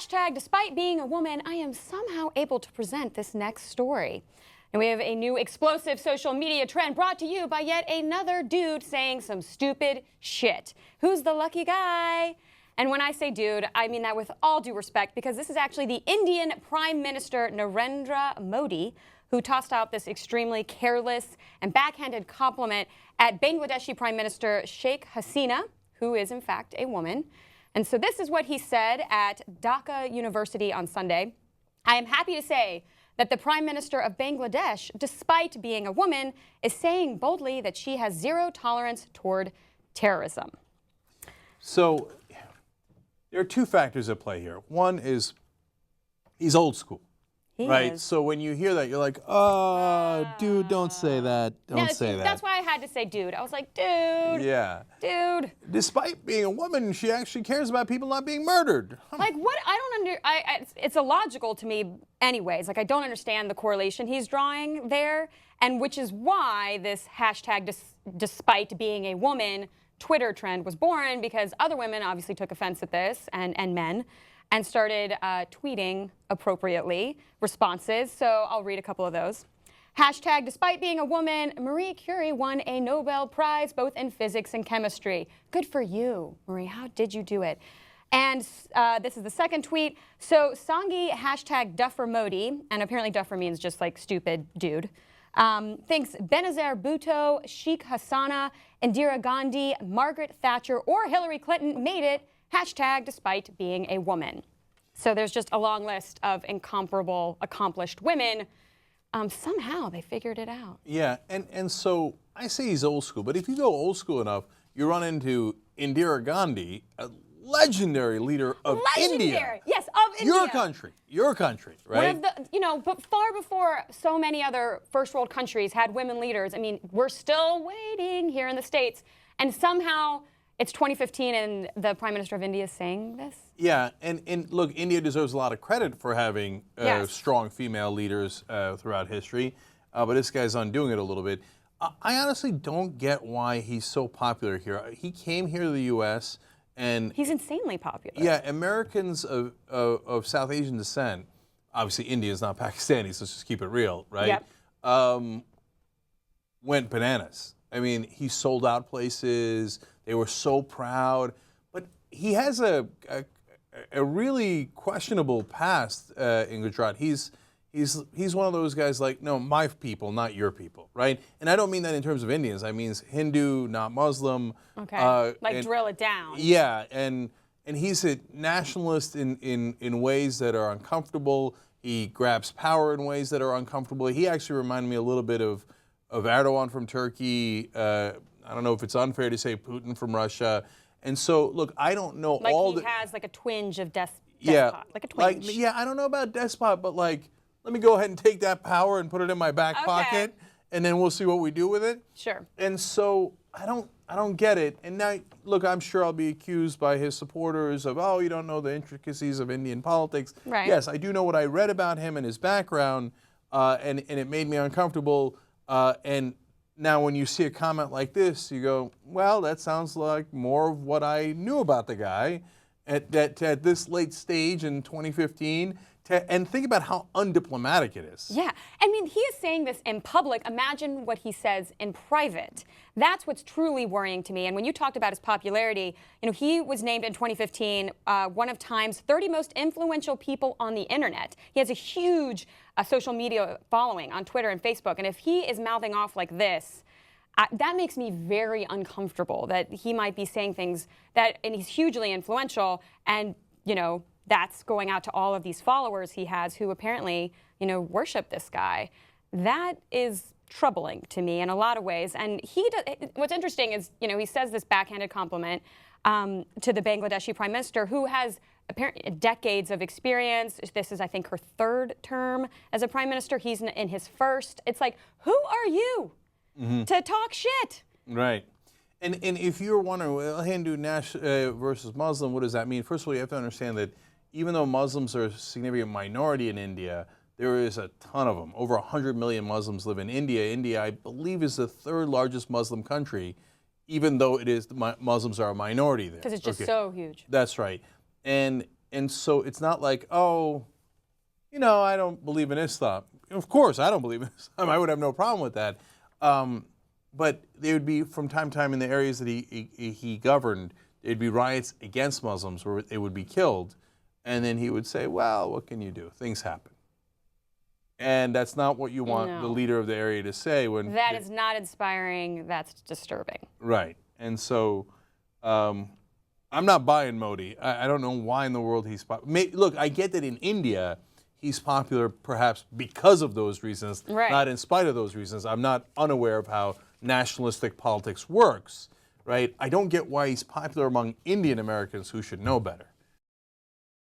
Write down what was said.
Hashtag, despite being a woman, I am somehow able to present this next story. And we have a new explosive social media trend brought to you by yet another dude saying some stupid shit. Who's the lucky guy? And when I say dude, I mean that with all due respect, because this is actually the Indian Prime Minister Narendra Modi, who tossed out this extremely careless and backhanded compliment at Bangladeshi Prime Minister Sheikh Hasina, who is in fact a woman. And so this is what he said at Dhaka University on Sunday. I am happy to say that the Prime Minister of Bangladesh, despite being a woman, is saying boldly that she has zero tolerance toward terrorism. So there are two factors at play here. One is he's old school. Right, so when you hear that, you're like, oh, dude, don't say that. Don't say that. That's why I had to say dude. I was like, dude. Yeah. Dude. Despite being a woman, she actually cares about people not being murdered. Like, what? I don't it's illogical to me anyways. Like, I don't understand the correlation he's drawing there, and which is why this hashtag, despite being a woman, Twitter trend was born, because other women obviously took offense at this, and men, and started tweeting appropriately responses. So I'll read a couple of those. Hashtag, despite being a woman, Marie Curie won a Nobel Prize both in physics and chemistry. Good for you, Marie. How did you do it? And this is the second tweet. So Sangi, hashtag Duffer Modi, and apparently Duffer means just like stupid dude, thinks Benazir Bhutto, Sheikh Hasina, Indira Gandhi, Margaret Thatcher, or Hillary Clinton made it. Hashtag, despite being a woman. So there's just a long list of incomparable, accomplished women. Somehow they figured it out. Yeah, and so I say he's old school, but if you go old school enough, you run into Indira Gandhi, a legendary leader of India. Yes, of India. Your country, right? One of the, but far before so many other first world countries had women leaders. I mean, we're still waiting here in the States, and somehow it's 2015 and the Prime Minister of India is saying this? Yeah, and look, India deserves a lot of credit for having strong female leaders throughout history, but this guy's undoing it a little bit. I honestly don't get why he's so popular here. He came here to the U.S. and he's insanely popular. Yeah, Americans of South Asian descent, obviously India is not Pakistani, so let's just keep it real, right? Yep. Went bananas. I mean, he sold out places. They were so proud, but he has a really questionable past in Gujarat. He's one of those guys like, no, my people, not your people, right? And I don't mean that in terms of Indians. I mean Hindu, not Muslim. Okay, drill it down. Yeah, and he's a nationalist in ways that are uncomfortable. He grabs power in ways that are uncomfortable. He actually reminded me a little bit of Erdogan from Turkey. I don't know if it's unfair to say Putin from Russia. And so, look, I don't know he has like a twinge of despot, like a twinge. I don't know about despot, but like, let me go ahead and take that power and put it in my back pocket, and then we'll see what we do with it. Sure. And so, I don't get it. And now, look, I'm sure I'll be accused by his supporters of, oh, you don't know the intricacies of Indian politics. Right. Yes, I do know what I read about him and his background, and it made me uncomfortable. And now when you see a comment like this, you go, well, that sounds like more of what I knew about the guy at this late stage in 2015. And think about how undiplomatic it is. Yeah, I mean, he is saying this in public. Imagine what he says in private. That's what's truly worrying to me. And when you talked about his popularity, he was named in 2015 one of Time's 30 most influential people on the internet. He has a huge social media following on Twitter and Facebook. And if he is mouthing off like this, that makes me very uncomfortable that he might be saying things and he's hugely influential, and, that's going out to all of these followers he has who apparently, worship this guy. That is troubling to me in a lot of ways. And what's interesting is, he says this backhanded compliment to the Bangladeshi Prime Minister, who has apparently decades of experience. This is, I think, her third term as a Prime Minister. He's in his first. It's like, who are you to talk shit? Right. And if you're wondering, well, Hindu versus Muslim, what does that mean? First of all, you have to understand that even though Muslims are a significant minority in India, there is a ton of them. Over 100 million Muslims live in India. India, I believe, is the third largest Muslim country, even though Muslims are a minority there. Because it's just so huge. That's right. And and so it's not like, oh, you know, I don't believe in Islam. Of course, I don't believe in Islam. I would have no problem with that. But there would be, from time to time, in the areas that he governed, there'd be riots against Muslims where they would be killed. And then he would say, well, what can you do? Things happen. And that's not what you want the leader of the area to say. That is not inspiring. That's disturbing. Right. And so I'm not buying Modi. I don't know why in the world he's popular. Look, I get that in India, he's popular perhaps because of those reasons, not in spite of those reasons. I'm not unaware of how nationalistic politics works, right? I don't get why he's popular among Indian Americans who should know better.